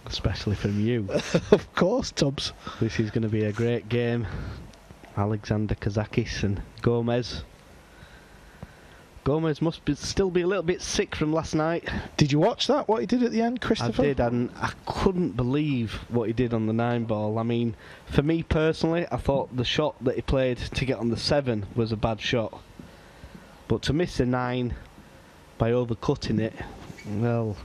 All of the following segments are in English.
Especially from you. Of course, Tubbs. This is going to be a great game. Alexander Kazakis and Gomez. Gomez must still be a little bit sick from last night. Did you watch that, what he did at the end, Christopher? I did, and I couldn't believe what he did on the 9 ball. I mean, for me personally, I thought the shot that he played to get on the 7 was a bad shot. But to miss a 9 by overcutting it, well,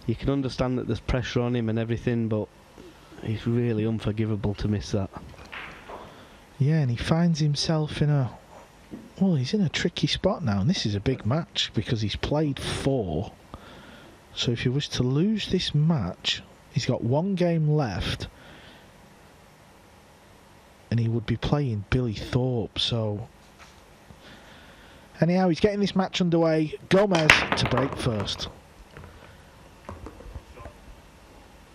you can understand that there's pressure on him and everything, but it's really unforgivable to miss that. Yeah, and he finds himself in a... Well, he's in a tricky spot now, and this is a big match because he's played 4. So if he was to lose this match, he's got 1 game left, and he would be playing Billy Thorpe. So anyhow, he's getting this match underway. Gomez to break first.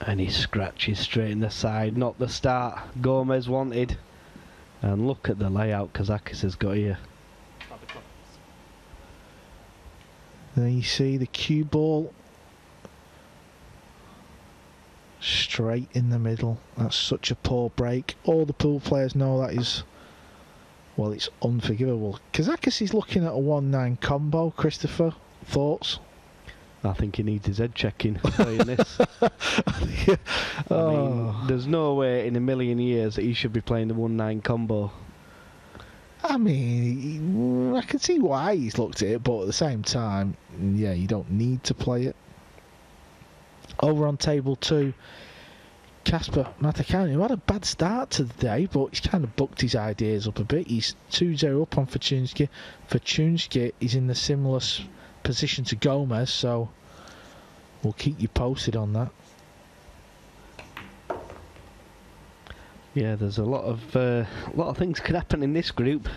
And he scratches straight in the side, not the start Gomez wanted. And look at the layout Kazakis has got here. There you see the cue ball straight in the middle. That's such a poor break. All the pool players know that is, well, it's unforgivable. Kazakis is looking at a 1-9 combo. Christopher, thoughts? I think he needs his head checking playing this. I mean, there's no way in a million years that he should be playing the 1-9 combo. I mean, I can see why he's looked at it, but at the same time, yeah, you don't need to play it. Over on table 2, Kasper Matakani, who had a bad start to the day, but he's kind of bucked his ideas up a bit. He's 2-0 up on Fortunski. Fortunski is in the similar position to Gomez, so we'll keep you posted on that. Yeah, there's a lot of things can happen in this group.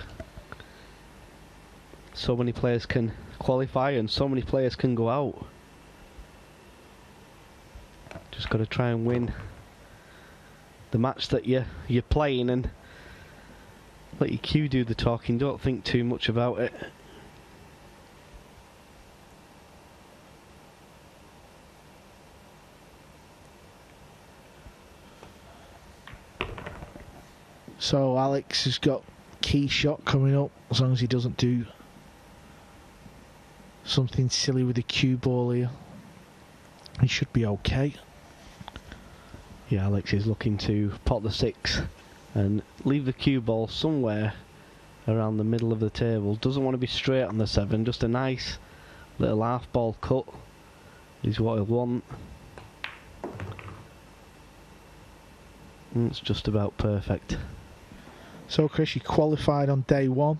So many players can qualify and so many players can go out. Just got to try and win the match that you're playing and let your cue do the talking. Don't think too much about it. So Alex has got key shot coming up, as long as he doesn't do something silly with the cue ball here. He should be okay. Yeah, Alex is looking to pot the 6 and leave the cue ball somewhere around the middle of the table. Doesn't want to be straight on the 7, just a nice little half ball cut is what he'll want. And it's just about perfect. So Chris, you qualified on day 1.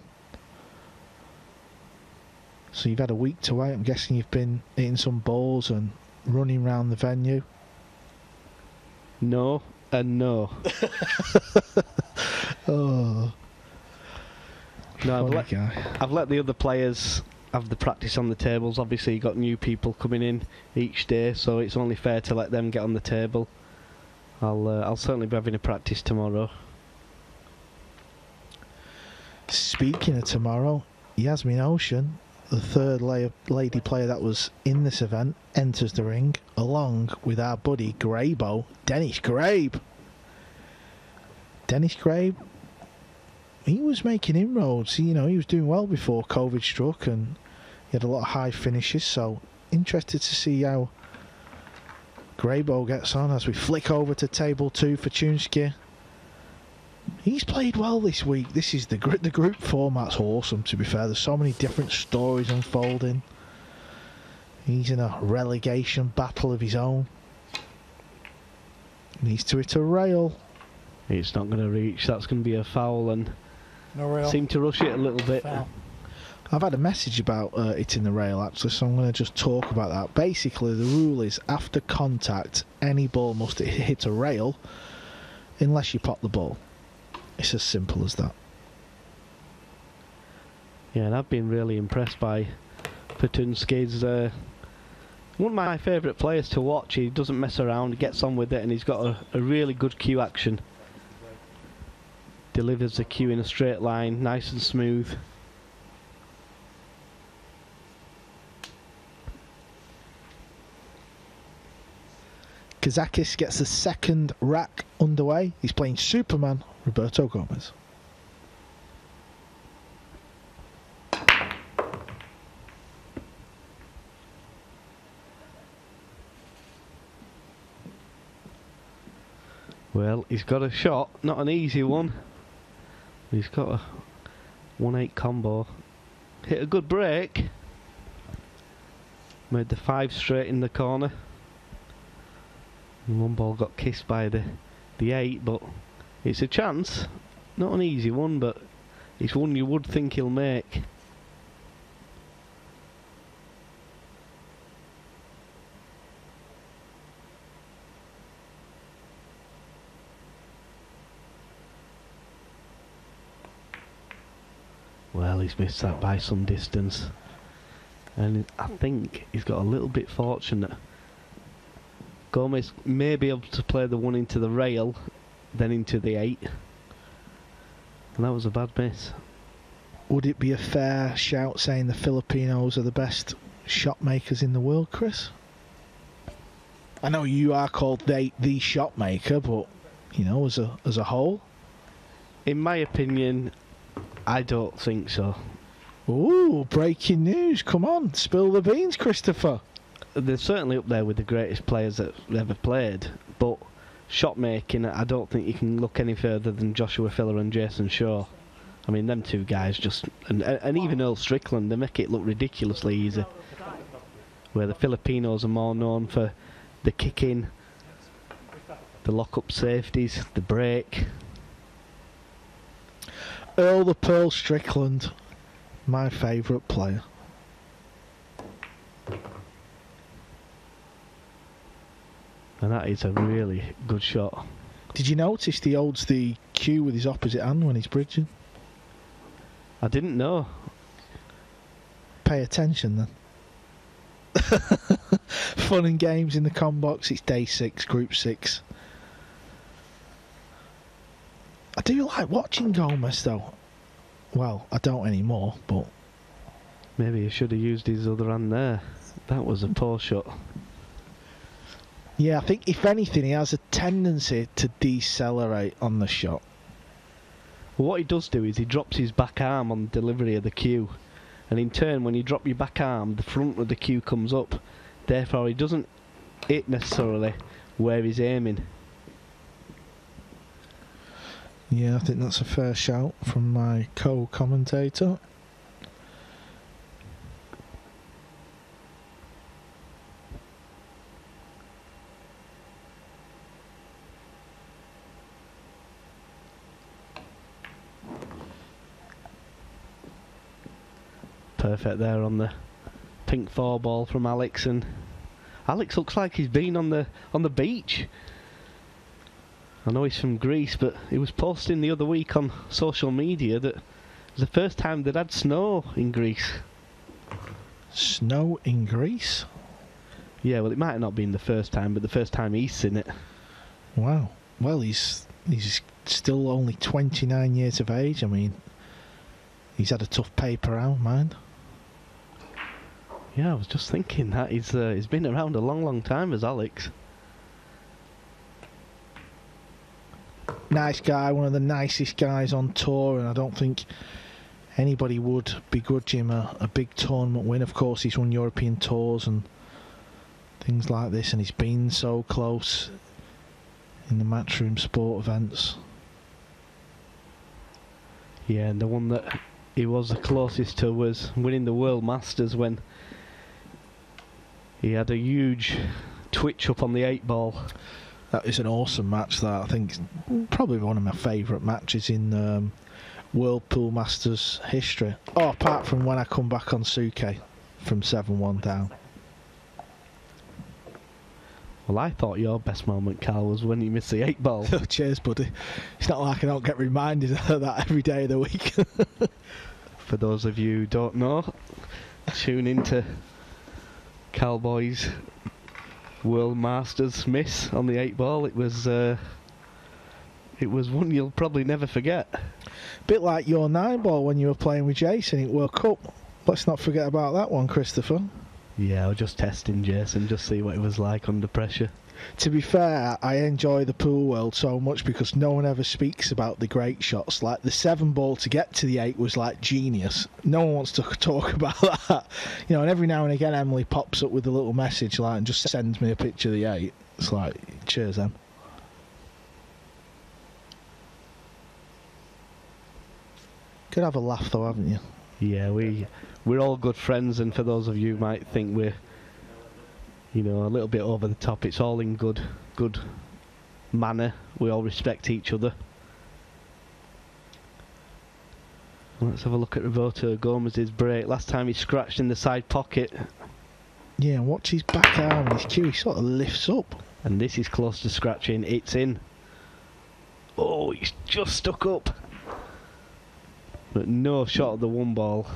So you've had a week to wait. I'm guessing you've been hitting some balls and running around the venue. No and no. Oh. No, I've let the other players have the practice on the tables. Obviously you've got new people coming in each day, so it's only fair to let them get on the table. I'll certainly be having a practice tomorrow. Speaking of tomorrow, Yasmin Ocean, the third lady player that was in this event, enters the ring along with our buddy Grabo, Dennis Grabe. Dennis Grabe, he was making inroads. You know, he was doing well before COVID struck and he had a lot of high finishes, so interested to see how Grabo gets on as we flick over to table 2 for Fortunski. He's played well this week. This is the group format's awesome, to be fair. There's so many different stories unfolding. He's in a relegation battle of his own. Needs to hit a rail. It's not going to reach. That's going to be a foul, and no rail. Seem to rush it a little bit. Foul. I've had a message about hitting the rail actually, so I'm going to just talk about that. Basically, the rule is after contact, any ball must hit a rail unless you pop the ball. It's as simple as that. Yeah, and I've been really impressed by Fortunski's one of my favourite players to watch. He doesn't mess around, he gets on with it, and he's got a really good cue action. Delivers the cue in a straight line, nice and smooth. Kazakis gets the second rack underway. He's playing Superman, Roberto Gomez. Well, he's got a shot, not an easy one. He's got a 1-8 combo. Hit a good break. Made the 5 straight in the corner. And one ball got kissed by the 8, but it's a chance. Not an easy one, but it's one you would think he'll make. Well, he's missed that by some distance. And I think he's got a little bit fortunate. Gomez may be able to play the one into the rail, then into the 8. And that was a bad miss. Would it be a fair shout saying the Filipinos are the best shot makers in the world, Chris? I know you are called the shot maker, but, you know, as a whole? In my opinion, I don't think so. Ooh, breaking news. Come on, spill the beans, Christopher. They're certainly up there with the greatest players that ever played, but shot making, I don't think you can look any further than Joshua Filler and Jason Shaw. I mean, them two guys just... And even Earl Strickland, they make it look ridiculously easy. Where the Filipinos are more known for the kick-in, the lock-up safeties, the break. Earl the Pearl Strickland, my favourite player. And that is a really good shot. Did you notice he holds the cue with his opposite hand when he's bridging? I didn't know. Pay attention then. Fun and games in the com box. It's day 6, group 6. I do like watching Gomez though. Well, I don't anymore, but... Maybe he should have used his other hand there. That was a poor shot. Yeah, I think if anything, he has a tendency to decelerate on the shot. Well, what he does do is he drops his back arm on the delivery of the cue. And in turn, when you drop your back arm, the front of the cue comes up. Therefore, he doesn't hit necessarily where he's aiming. Yeah, I think that's a fair shout from my co-commentator. Perfect there on the pink 4 ball from Alex, and Alex looks like he's been on the beach. I know he's from Greece, but he was posting the other week on social media that it was the first time they'd had snow in Greece. Snow in Greece? Yeah, well, it might have not been the first time, but the first time he's seen it. Wow. Well, he's still only 29 years of age. I mean, he's had a tough paper round, mind. Yeah, I was just thinking that he's been around a long, long time as Alex. Nice guy, one of the nicest guys on tour, and I don't think anybody would begrudge him a big tournament win. Of course, he's won European tours and things like this, and he's been so close in the Matchroom sport events. Yeah, and the one that he was the closest to was winning the World Masters when he had a huge twitch up on the 8 ball. That is an awesome match, that. I think it's probably one of my favourite matches in World Pool Masters history. Oh, apart from when I come back on Suke from 7-1 down. Well, I thought your best moment, Carl, was when you missed the 8 ball. Oh, cheers, buddy. It's not like I don't get reminded of that every day of the week. For those of you who don't know, tune into Cowboys World Masters miss on the 8 ball. It was one you'll probably never forget. Bit like your 9 ball when you were playing with Jason at World Cup. Let's not forget about that one, Christopher. Yeah, I was just testing Jason, just see what it was like under pressure. To be fair, I enjoy the pool world so much because no one ever speaks about the great shots. Like the 7 ball to get to the 8 was like genius. No one wants to talk about that. You know, and every now and again Emily pops up with a little message like and just sends me a picture of the 8. It's like, cheers, Em. Could have a laugh though, haven't you? Yeah, we're all good friends, and for those of you who might think we're, you know, a little bit over the top, it's all in good manner. We all respect each other. Let's have a look at Roberto Gomez's break. Last time he scratched in the side pocket. Yeah, and watch his back arm and his cue, he sort of lifts up. And this is close to scratching. It's in. Oh, he's just stuck up. But no shot at the 1 ball.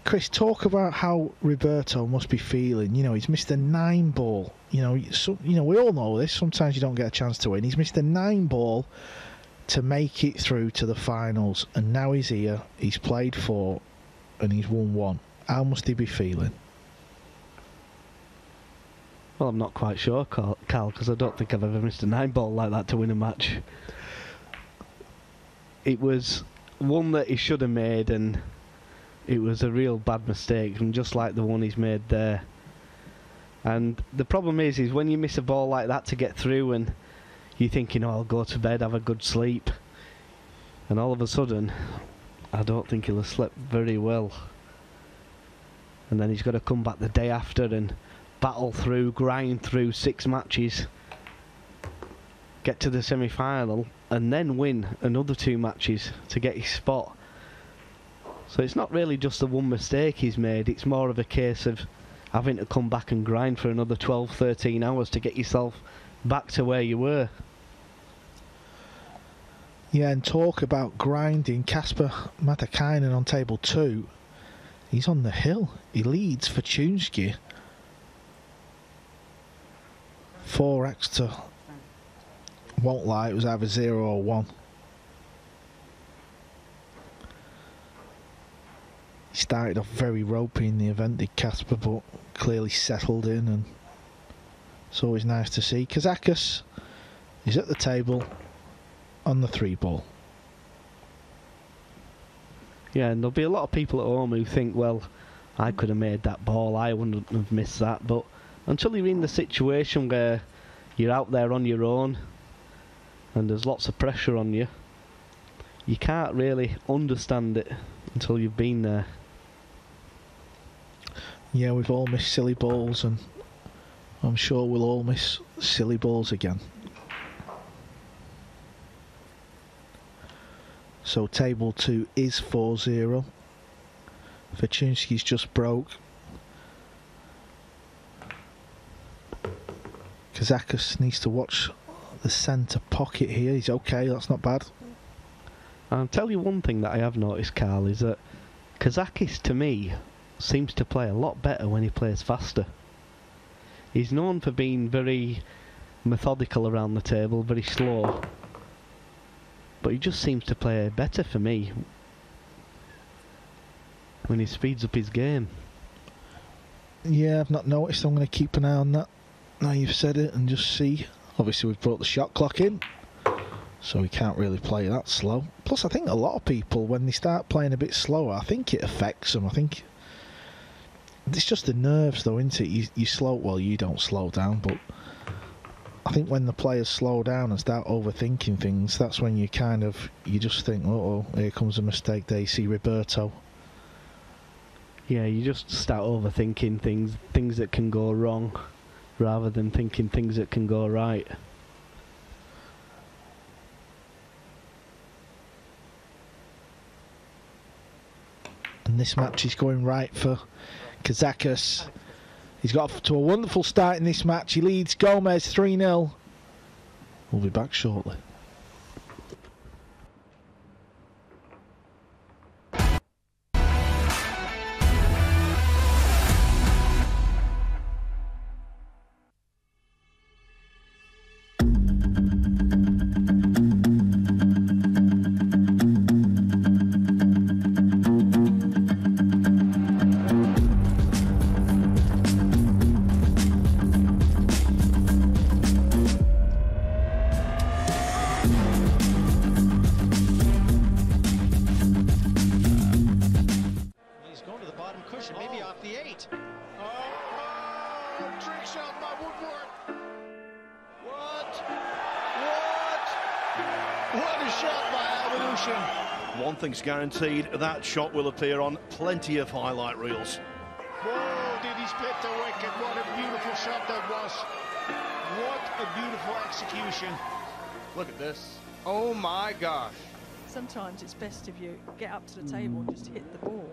Chris, talk about how Roberto must be feeling. You know, he's missed a 9 ball. You know, we all know this. Sometimes you don't get a chance to win. He's missed a 9 ball to make it through to the finals, and now he's here. He's played 4, and he's won 1. How must he be feeling? Well, I'm not quite sure, Cal, because I don't think I've ever missed a 9 ball like that to win a match. It was one that he should have made, and it was a real bad mistake, and just like the one he's made there. And the problem is when you miss a ball like that to get through, and you're thinking, oh, I'll go to bed, have a good sleep, and all of a sudden, I don't think he'll have slept very well. And then he's got to come back the day after and battle through, grind through 6 matches, get to the semi-final, and then win another 2 matches to get his spot. So it's not really just the one mistake he's made, it's more of a case of having to come back and grind for another 12, 13 hours to get yourself back to where you were. Yeah, and talk about grinding. Kasper Matakainen on table 2. He's on the hill. He leads for Chunski. 4x to... Won't lie, it was either 0 or 1. He started off very ropey in the event, did Kasper, but clearly settled in, and it's always nice to see. Kazakis is at the table on the 3 ball. Yeah, and there'll be a lot of people at home who think, well, I could have made that ball, I wouldn't have missed that, but until you're in the situation where you're out there on your own and there's lots of pressure on you, you can't really understand it until you've been there. Yeah, we've all missed silly balls, and I'm sure we'll all miss silly balls again. So table 2 is 4-0. Vachinsky's just broke. Kazakis needs to watch the centre pocket here. He's okay, that's not bad. I'll tell you one thing that I have noticed, Carl, is that Kazakis, to me, seems to play a lot better when he plays faster. He's known for being very methodical around the table, very slow, but he just seems to play better for me when he speeds up his game. Yeah, I've not noticed. I'm going to keep an eye on that now you've said it and just see. Obviously we've brought the shot clock in, so he can't really play that slow. Plus I think a lot of people, when they start playing a bit slower, I think it affects them. I think it's just the nerves though, isn't it? You slow, well, you don't slow down, but I think when the players slow down and start overthinking things, that's when you just think, uh-oh, here comes a mistake there. You see Roberto. Yeah, you just start overthinking things that can go wrong, rather than thinking things that can go right. And this match is going right for Kazakis. He's got off to a wonderful start in this match. He leads Gomez 3-0. We'll be back shortly. Trick shot by Woodward. What a shot by Albanushin. One thing's guaranteed, that shot will appear on plenty of highlight reels. Whoa, did he split the wicket? What a beautiful shot that was. What a beautiful execution. Look at this. Oh my gosh. Sometimes it's best if you get up to the table and just hit the ball.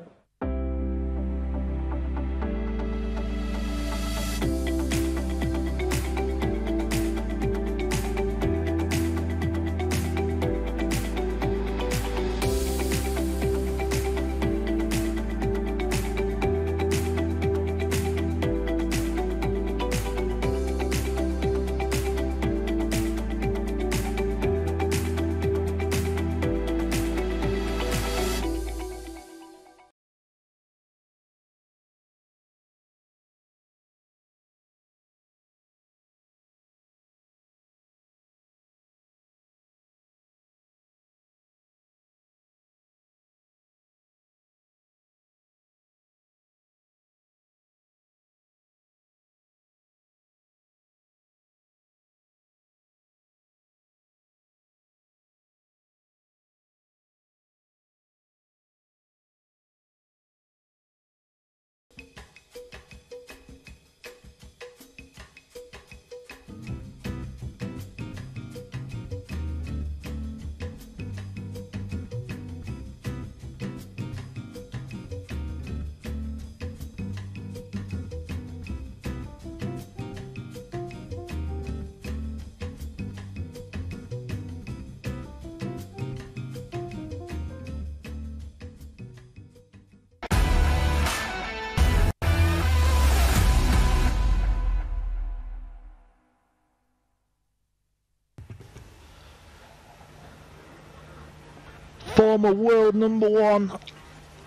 Former world number one,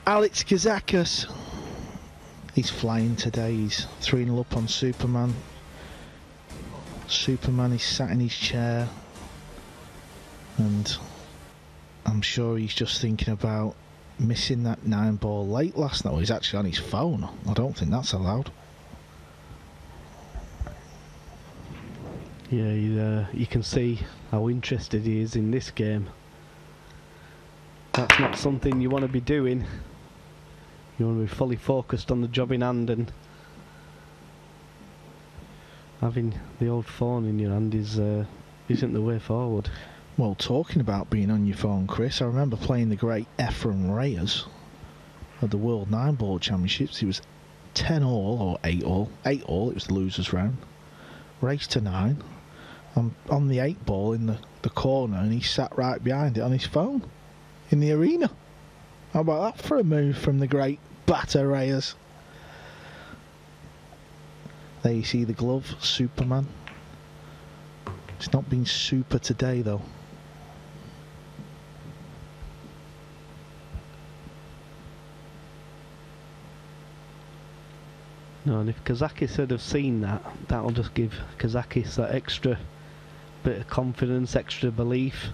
Alex Kazakis. He's flying today. He's 3-0 up on Superman. Superman is sat in his chair, and I'm sure he's just thinking about missing that 9-ball late last night. Well, he's actually on his phone. I don't think that's allowed. Yeah, you can see how interested he is in this game. That's not something you want to be doing. You want to be fully focused on the job in hand, and having the old phone in your hand isn't the way forward. Well, talking about being on your phone, Chris, I remember playing the great Efren Reyes at the World 9-Ball Championships. It was 10-all or 8-all. 8-all, it was the losers round. Race to 9. I'm on the 8-ball in the corner, and he sat right behind it on his phone in the arena. How about that for a move from the great Batter Reyes? There you see the glove, Superman. It's not been super today though. No, and if Kazakis had have seen that, that'll just give Kazakis that extra bit of confidence, extra belief.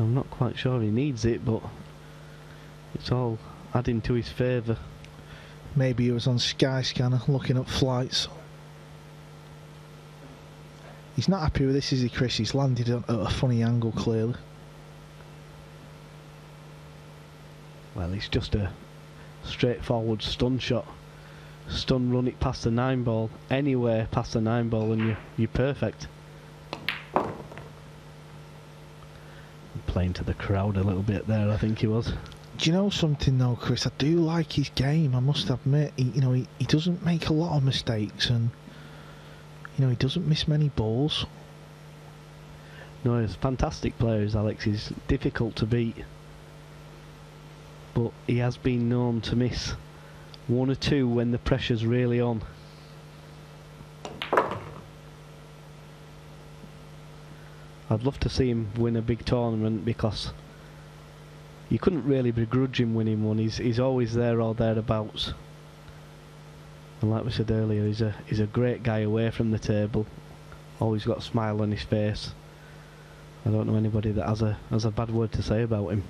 I'm not quite sure he needs it, but it's all adding to his favour. Maybe he was on Skyscanner looking up flights. He's not happy with this, is he, Chris? He's landed at a funny angle, clearly. Well, it's just a straightforward stun shot. Stun, run it past the 9-ball. Anywhere past the 9-ball and you're perfect. Playing to the crowd a little bit there, I think he was. Do you know something though, Chris? I do like his game, I must admit. He doesn't make a lot of mistakes, and he doesn't miss many balls. No, he's a fantastic player, is Alex. He's difficult to beat, but he has been known to miss one or two when the pressure's really on. I'd love to see him win a big tournament, because you couldn't really begrudge him winning one. He's always there or thereabouts. And like we said earlier, he's a great guy away from the table. Always got a smile on his face. I don't know anybody that has a bad word to say about him.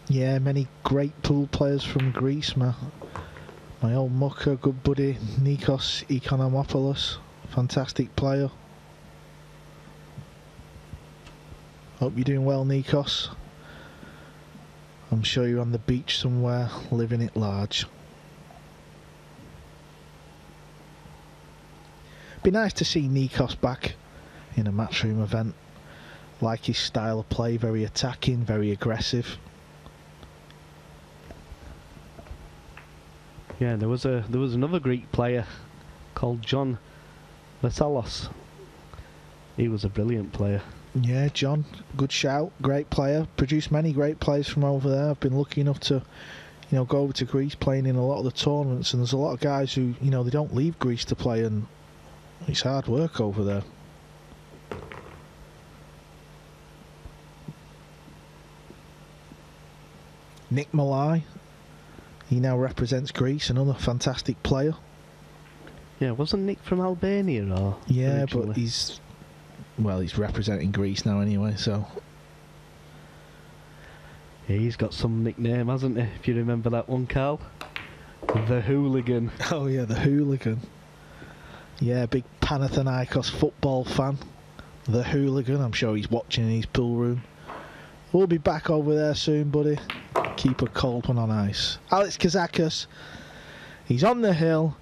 Yeah, many great pool players from Greece. My old mucker, good buddy, Nikos Economopoulos. Fantastic player. Hope you're doing well, Nikos. I'm sure you're on the beach somewhere, living it large. Be nice to see Nikos back in a Matchroom event. Like his style of play, very attacking, very aggressive. Yeah, there was another Greek player called John Vesalos. He was a brilliant player. Yeah, John, good shout, great player. Produced many great players from over there. I've been lucky enough to, go over to Greece playing in a lot of the tournaments, and there's a lot of guys who, they don't leave Greece to play, and it's hard work over there. Nick Malai, he now represents Greece, another fantastic player. Yeah, wasn't Nick from Albania or? Yeah, originally? but he's representing Greece now anyway, so. Yeah, he's got some nickname, hasn't he? If you remember that one, Carl. The Hooligan. Oh yeah, the Hooligan. Yeah, big Panathinaikos football fan. The Hooligan, I'm sure he's watching in his pool room. We'll be back over there soon, buddy. Keep a cold one on ice. Alex Kazakis, he's on the hill.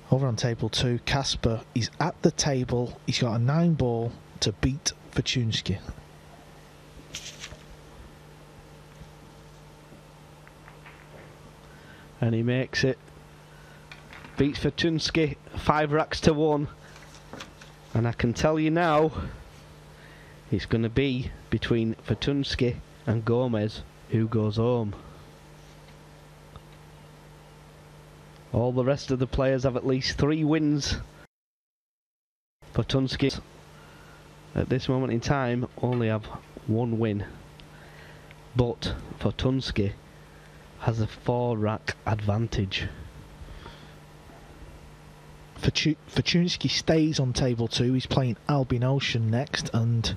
Over on table 2, Kasper, he's at the table. He's got a 9 ball to beat Fortunsky. And he makes it. Beats Fortunsky 5 racks to 1. And I can tell you now, it's going to be between Fortunsky and Gomez who goes home. All the rest of the players have at least 3 wins. Fortunsky, at this moment in time, only have 1 win. But Fortunsky has a 4-rack advantage. Fortunsky stays on table 2. He's playing Albin Ocean next, and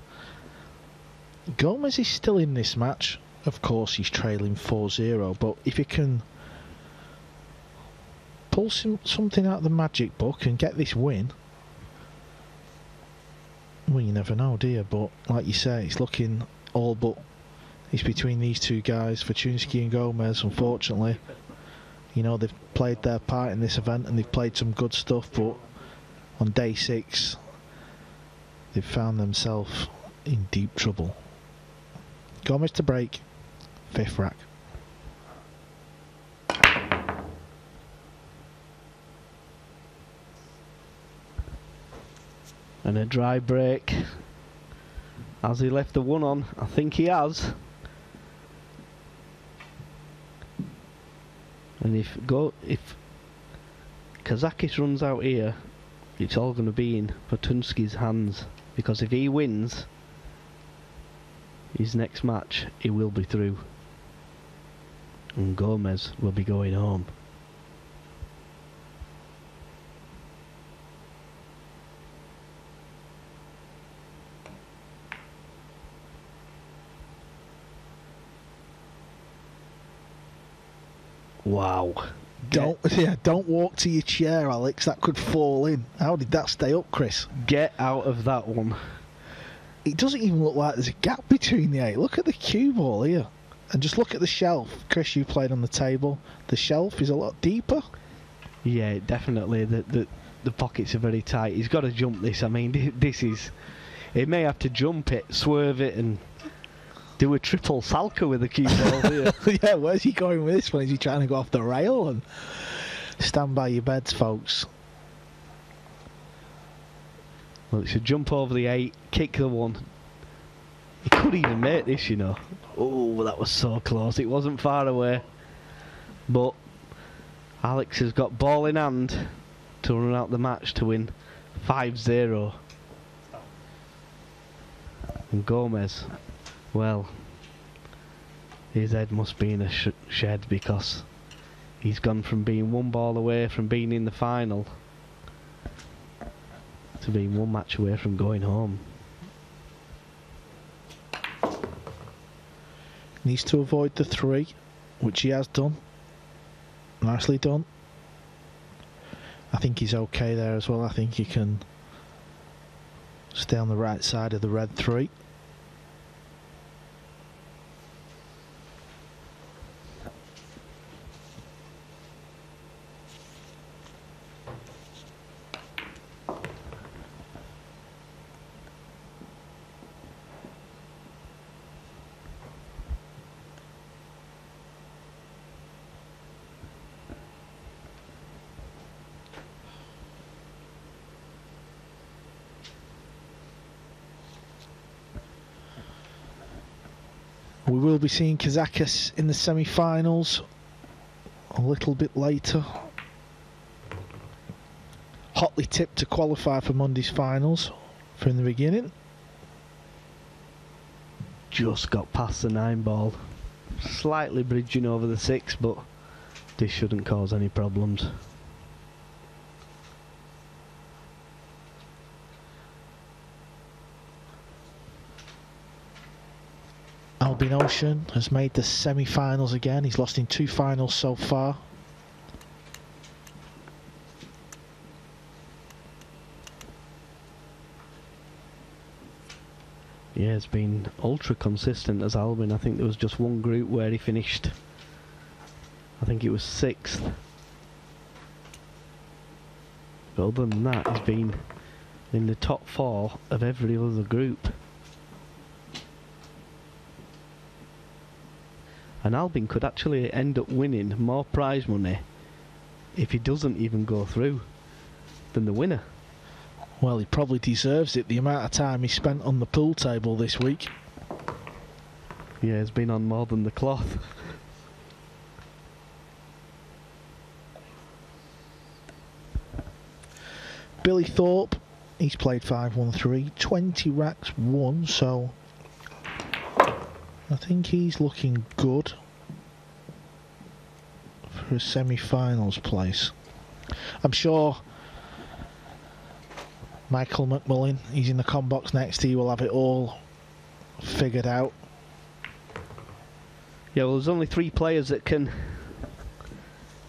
Gomez is still in this match. Of course, he's trailing 4-0, but if he can pull something out of the magic book and get this win, well, you never know, do you? But like you say, it's looking all but it's between these 2 guys, Fortunsky and Gomez. Unfortunately, they've played their part in this event and they've played some good stuff, but on day 6 they've found themselves in deep trouble. Gomez to break, 5th rack. And a dry break. Has he left the 1 on? I think he has. And if Kazakis runs out here, it's all going to be in Fortunsky's hands, because if he wins his next match, he will be through, and Gomez will be going home. Wow. Don't walk to your chair, Alex. That could fall in. How did that stay up, Chris? Get out of that one. It doesn't even look like there's a gap between the 8. Look at the cue ball here. And just look at the shelf. Chris, you played on the table. The shelf is a lot deeper. Yeah, definitely. The pockets are very tight. He's got to jump this. I mean, this is... He may have to jump it, swerve it, and do a triple salka with the cue ball here. Yeah, where's he going with this one? Is he trying to go off the rail? And stand by your beds, folks. Well, it should jump over the 8, kick the 1. He could even make this, Oh, that was so close. It wasn't far away. But Alex has got ball in hand to run out the match to win 5-0. And Gomez, well, his head must be in a shed, because he's gone from being 1 ball away from being in the final to being 1 match away from going home. Needs to avoid the 3, which he has done. Nicely done. I think he's okay there as well. I think he can stay on the right side of the red 3. We will be seeing Kazakis in the semi-finals a little bit later. Hotly tipped to qualify for Monday's finals from the beginning. Just got past the 9 ball. Slightly bridging over the 6, but this shouldn't cause any problems. Albin Ocean has made the semi-finals again. He's lost in 2 finals so far. Yeah, it's been ultra consistent as Albin. I think there was just one group where he finished, I think it was 6th. But other than that, he's been in the top 4 of every other group. And Albin could actually end up winning more prize money if he doesn't even go through than the winner. Well, he probably deserves it, the amount of time he spent on the pool table this week. Yeah, he's been on more than the cloth. Billy Thorpe, he's played 5-1-3, 20 racks won, so I think he's looking good for a semi-finals place. I'm sure Michael McMullen, he's in the com box next, he will have it all figured out. Yeah, well, there's only 3 players that can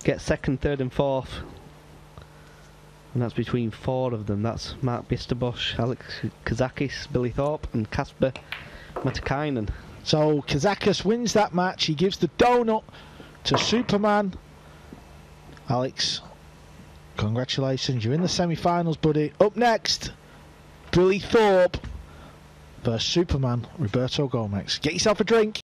get 2nd, 3rd and 4th. And that's between 4 of them. That's Mark Bisterbosch, Alex Kazakis, Billy Thorpe and Kasper Matakainen. So Kazakis wins that match. He gives the donut to Superman. Alex, congratulations. You're in the semi-finals, buddy. Up next, Billy Thorpe versus Superman Roberto Gomez. Get yourself a drink.